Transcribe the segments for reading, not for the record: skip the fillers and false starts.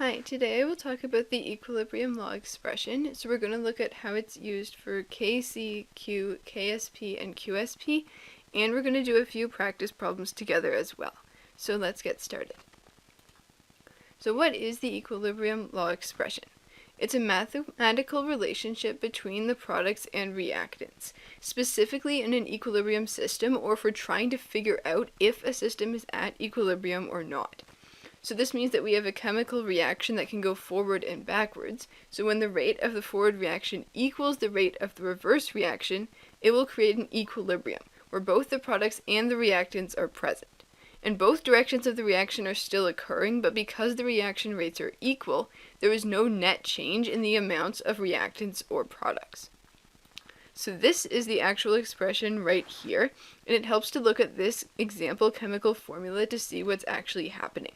Hi, today I will talk about the equilibrium law expression. So we're going to look at how it's used for Kc, Q, Ksp, and Qsp, and we're going to do a few practice problems together as well. So let's get started. So what is the equilibrium law expression? It's a mathematical relationship between the products and reactants, specifically in an equilibrium system or for trying to figure out if a system is at equilibrium or not. So this means that we have a chemical reaction that can go forward and backwards. So when the rate of the forward reaction equals the rate of the reverse reaction, it will create an equilibrium, where both the products and the reactants are present. And both directions of the reaction are still occurring, but because the reaction rates are equal, there is no net change in the amounts of reactants or products. So this is the actual expression right here, and it helps to look at this example chemical formula to see what's actually happening.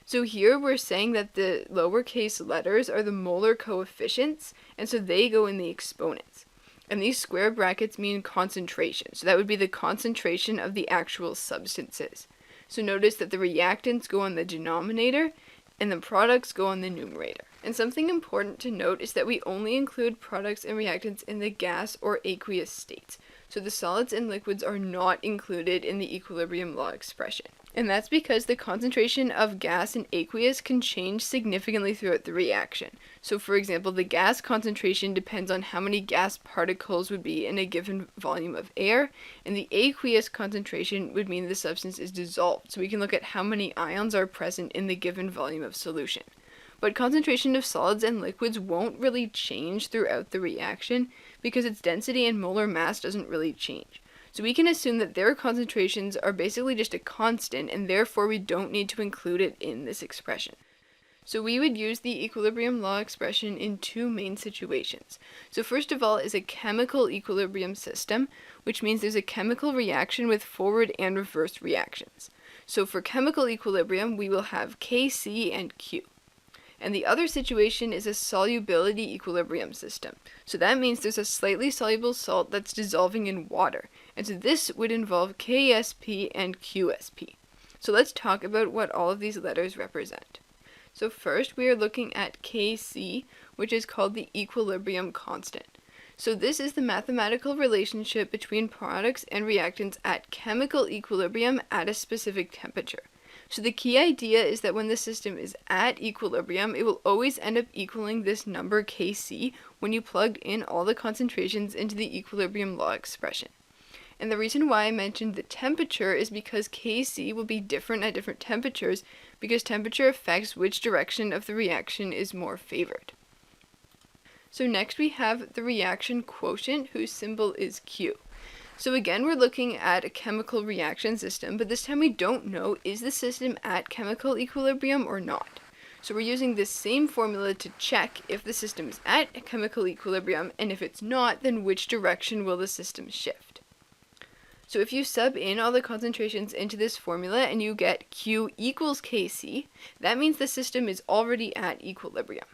So here we're saying that the lowercase letters are the molar coefficients, and so they go in the exponents. And these square brackets mean concentration, so that would be the concentration of the actual substances. So notice that the reactants go on the denominator, and the products go on the numerator. And something important to note is that we only include products and reactants in the gas or aqueous states. So the solids and liquids are not included in the equilibrium law expression. And that's because the concentration of gas and aqueous can change significantly throughout the reaction. So for example, the gas concentration depends on how many gas particles would be in a given volume of air, and the aqueous concentration would mean the substance is dissolved. So we can look at how many ions are present in the given volume of solution. But concentration of solids and liquids won't really change throughout the reaction because its density and molar mass doesn't really change. So we can assume that their concentrations are basically just a constant, and therefore we don't need to include it in this expression. So we would use the equilibrium law expression in two main situations. So first of all is a chemical equilibrium system, which means there's a chemical reaction with forward and reverse reactions. So for chemical equilibrium, we will have Kc and Q. And the other situation is a solubility equilibrium system. So that means there's a slightly soluble salt that's dissolving in water. And so this would involve Ksp and Qsp. So let's talk about what all of these letters represent. So first we are looking at Kc, which is called the equilibrium constant. So this is the mathematical relationship between products and reactants at chemical equilibrium at a specific temperature. So the key idea is that when the system is at equilibrium, it will always end up equaling this number Kc when you plug in all the concentrations into the equilibrium law expression. And the reason why I mentioned the temperature is because Kc will be different at different temperatures because temperature affects which direction of the reaction is more favored. So next we have the reaction quotient, whose symbol is Q. So again, we're looking at a chemical reaction system, but this time we don't know, is the system at chemical equilibrium or not? So we're using this same formula to check if the system is at a chemical equilibrium, and if it's not, then which direction will the system shift? So if you sub in all the concentrations into this formula and you get Q equals Kc, that means the system is already at equilibrium.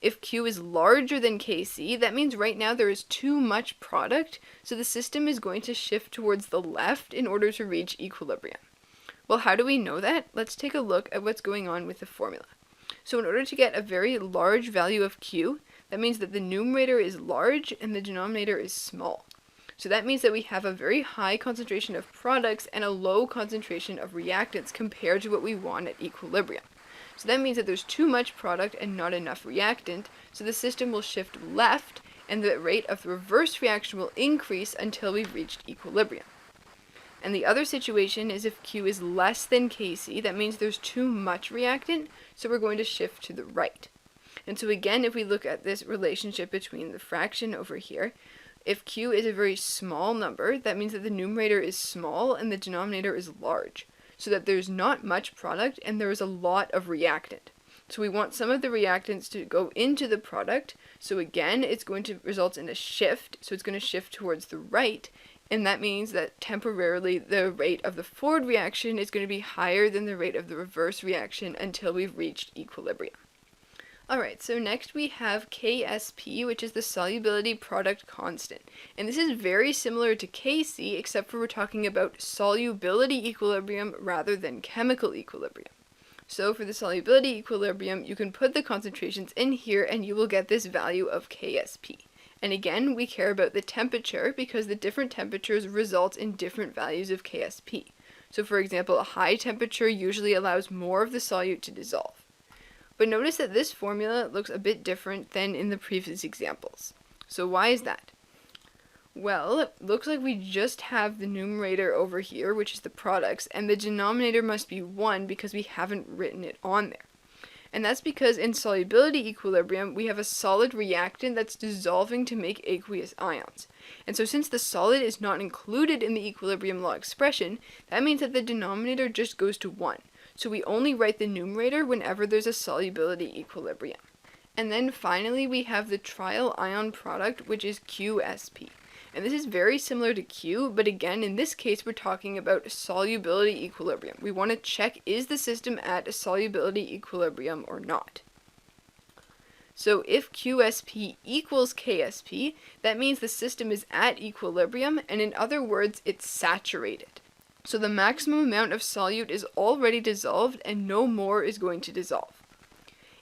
If Q is larger than Kc, that means right now there is too much product, so the system is going to shift towards the left in order to reach equilibrium. Well, how do we know that? Let's take a look at what's going on with the formula. So in order to get a very large value of Q, that means that the numerator is large and the denominator is small. So that means that we have a very high concentration of products and a low concentration of reactants compared to what we want at equilibrium. So that means that there's too much product and not enough reactant, so the system will shift left and the rate of the reverse reaction will increase until we've reached equilibrium. And the other situation is if Q is less than Kc, that means there's too much reactant, so we're going to shift to the right. And so again, if we look at this relationship between the fraction over here, if Q is a very small number, that means that the numerator is small and the denominator is large, so that there's not much product and there is a lot of reactant. So we want some of the reactants to go into the product, so again it's going to result in a shift, so it's going to shift towards the right, and that means that temporarily the rate of the forward reaction is going to be higher than the rate of the reverse reaction until we've reached equilibrium. Alright, so next we have Ksp, which is the solubility product constant. And this is very similar to Kc, except for we're talking about solubility equilibrium rather than chemical equilibrium. So for the solubility equilibrium, you can put the concentrations in here and you will get this value of KSP. And again, we care about the temperature because the different temperatures result in different values of KSP. So for example, a high temperature usually allows more of the solute to dissolve. But notice that this formula looks a bit different than in the previous examples. So why is that? Well, it looks like we just have the numerator over here, which is the products, and the denominator must be 1 because we haven't written it on there. And that's because in solubility equilibrium, we have a solid reactant that's dissolving to make aqueous ions. And so since the solid is not included in the equilibrium law expression, that means that the denominator just goes to 1. So we only write the numerator whenever there's a solubility equilibrium. And then finally, we have the trial ion product, which is QSP. And this is very similar to Q, but again, in this case, we're talking about solubility equilibrium. We want to check, is the system at a solubility equilibrium or not? So if QSP equals KSP, that means the system is at equilibrium, and in other words, it's saturated. So the maximum amount of solute is already dissolved, and no more is going to dissolve.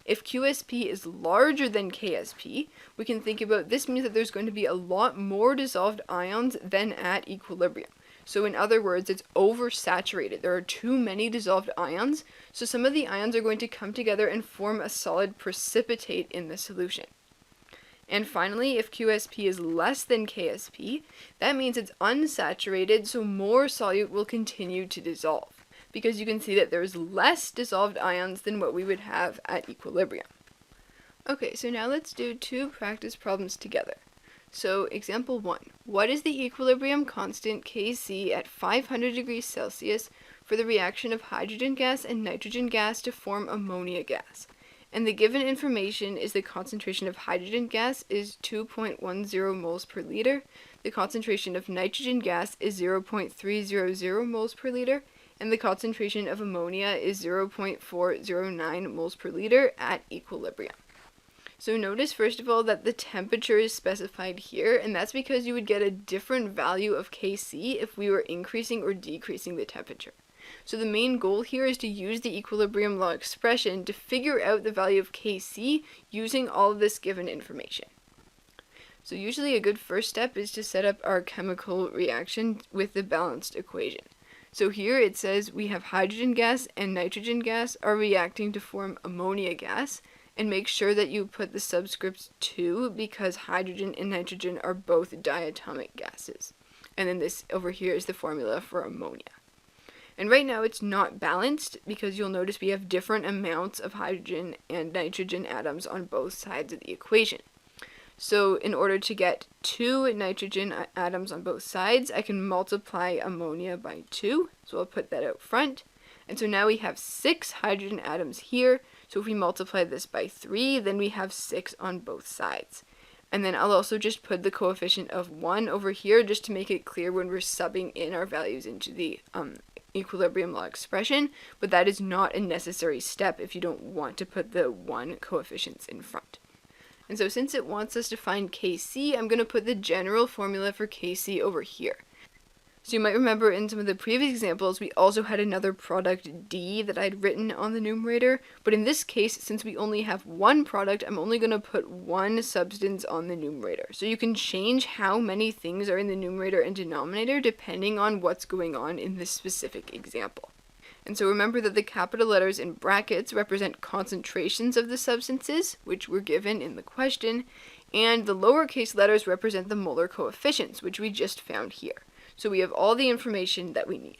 If QSP is larger than KSP, we can think about this means that there's going to be a lot more dissolved ions than at equilibrium. So in other words, it's oversaturated. There are too many dissolved ions, so some of the ions are going to come together and form a solid precipitate in the solution. And finally, if QSP is less than KSP, that means it's unsaturated, so more solute will continue to dissolve, because you can see that there's less dissolved ions than what we would have at equilibrium. Okay, so now let's do two practice problems together. So example 1, what is the equilibrium constant Kc at 500 degrees Celsius for the reaction of hydrogen gas and nitrogen gas to form ammonia gas? And the given information is the concentration of hydrogen gas is 2.10 moles per liter, the concentration of nitrogen gas is 0.300 moles per liter, and the concentration of ammonia is 0.409 moles per liter at equilibrium. So notice first of all that the temperature is specified here, and that's because you would get a different value of Kc if we were increasing or decreasing the temperature. So the main goal here is to use the equilibrium law expression to figure out the value of Kc using all of this given information. So usually a good first step is to set up our chemical reaction with the balanced equation. So here it says we have hydrogen gas and nitrogen gas are reacting to form ammonia gas, and make sure that you put the subscript 2 because hydrogen and nitrogen are both diatomic gases. And then this over here is the formula for ammonia. And right now it's not balanced because you'll notice we have different amounts of hydrogen and nitrogen atoms on both sides of the equation. So in order to get 2 nitrogen atoms on both sides, I can multiply ammonia by 2. So I'll put that out front. And so now we have 6 hydrogen atoms here. So if we multiply this by 3, then we have 6 on both sides. And then I'll also just put the coefficient of 1 over here just to make it clear when we're subbing in our values into the equilibrium law expression. But that is not a necessary step if you don't want to put the 1 coefficients in front. And so since it wants us to find Kc, I'm going to put the general formula for Kc over here. So you might remember in some of the previous examples, we also had another product D that I'd written on the numerator. But in this case, since we only have one product, I'm only going to put one substance on the numerator. So you can change how many things are in the numerator and denominator depending on what's going on in this specific example. And so remember that the capital letters in brackets represent concentrations of the substances, which were given in the question, and the lowercase letters represent the molar coefficients, which we just found here. So we have all the information that we need.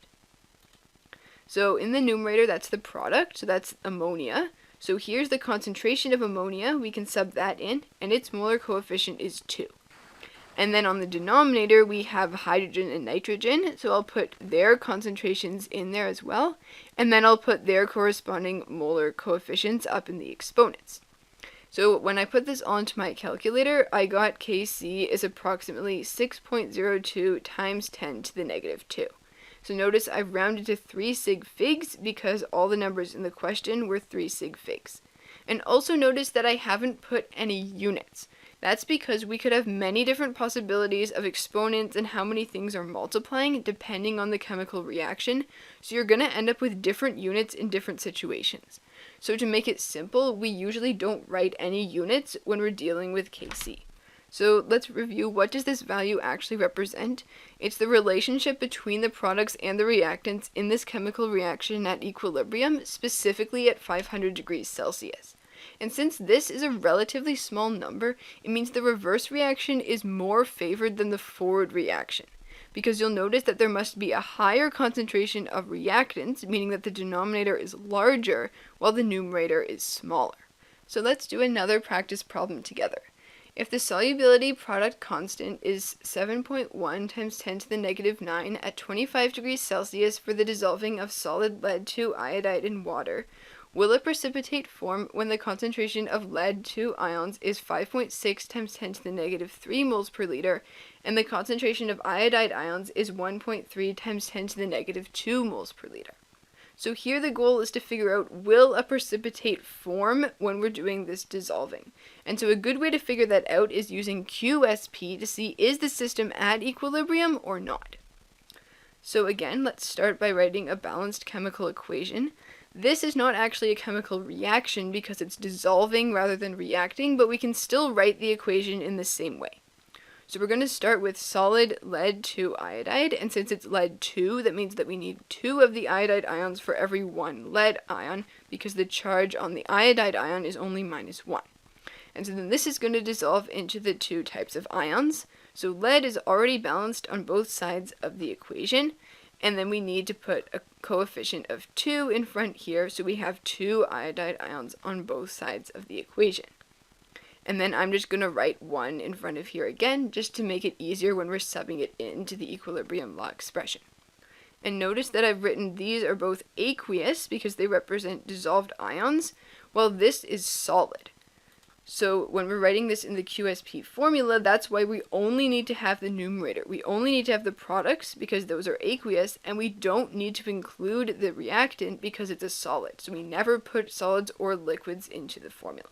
So in the numerator, that's the product, so that's ammonia. So here's the concentration of ammonia, we can sub that in, and its molar coefficient is 2. And then on the denominator, we have hydrogen and nitrogen, so I'll put their concentrations in there as well, and then I'll put their corresponding molar coefficients up in the exponents. So when I put this onto my calculator, I got Kc is approximately 6.02 times 10 to the negative 2. So notice I've rounded to 3 sig figs because all the numbers in the question were 3 sig figs. And also notice that I haven't put any units. That's because we could have many different possibilities of exponents and how many things are multiplying depending on the chemical reaction, so you're going to end up with different units in different situations. So to make it simple, we usually don't write any units when we're dealing with Kc. So let's review, what does this value actually represent? It's the relationship between the products and the reactants in this chemical reaction at equilibrium, specifically at 500 degrees Celsius. And since this is a relatively small number, it means the reverse reaction is more favored than the forward reaction, because you'll notice that there must be a higher concentration of reactants, meaning that the denominator is larger while the numerator is smaller. So let's do another practice problem together. If the solubility product constant is 7.1 times 10 to the negative 9 at 25 degrees Celsius for the dissolving of solid lead 2 iodide in water, will a precipitate form when the concentration of lead 2 ions is 5.6 times 10 to the negative 3 moles per liter, and the concentration of iodide ions is 1.3 times 10 to the negative 2 moles per liter? So here the goal is to figure out, will a precipitate form when we're doing this dissolving? And so a good way to figure that out is using QSP to see, is the system at equilibrium or not? So again, let's start by writing a balanced chemical equation. This is not actually a chemical reaction because it's dissolving rather than reacting, but we can still write the equation in the same way. So we're going to start with solid lead 2 iodide, and since it's lead 2, that means that we need 2 of the iodide ions for every 1 lead ion, because the charge on the iodide ion is only -1. And so then this is going to dissolve into the 2 types of ions. So lead is already balanced on both sides of the equation, and then we need to put a coefficient of 2 in front here, so we have 2 iodide ions on both sides of the equation. And then I'm just going to write 1 in front of here again, just to make it easier when we're subbing it into the equilibrium law expression. And notice that I've written these are both aqueous because they represent dissolved ions, while this is solid. So when we're writing this in the QSP formula, that's why we only need to have the numerator. We only need to have the products because those are aqueous, and we don't need to include the reactant because it's a solid. So we never put solids or liquids into the formula.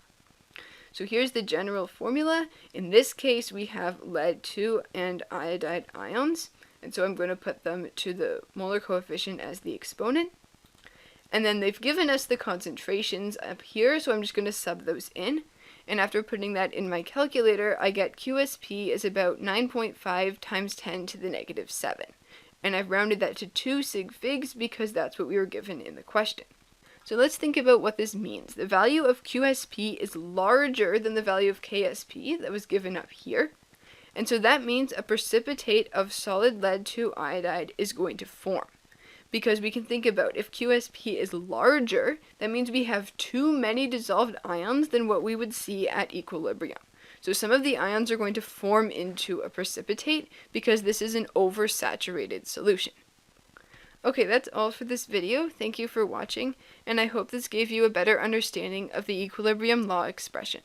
So here's the general formula. In this case, we have lead 2 and iodide ions, and so I'm going to put them to the molar coefficient as the exponent. And then they've given us the concentrations up here, so I'm just going to sub those in. And after putting that in my calculator, I get QSP is about 9.5 times 10 to the negative 7. And I've rounded that to 2 sig figs because that's what we were given in the question. So let's think about what this means. The value of QSP is larger than the value of KSP that was given up here. And so that means a precipitate of solid lead 2 iodide is going to form. Because we can think about, if QSP is larger, that means we have too many dissolved ions than what we would see at equilibrium. So some of the ions are going to form into a precipitate because this is an oversaturated solution. Okay, that's all for this video. Thank you for watching, and I hope this gave you a better understanding of the equilibrium law expression.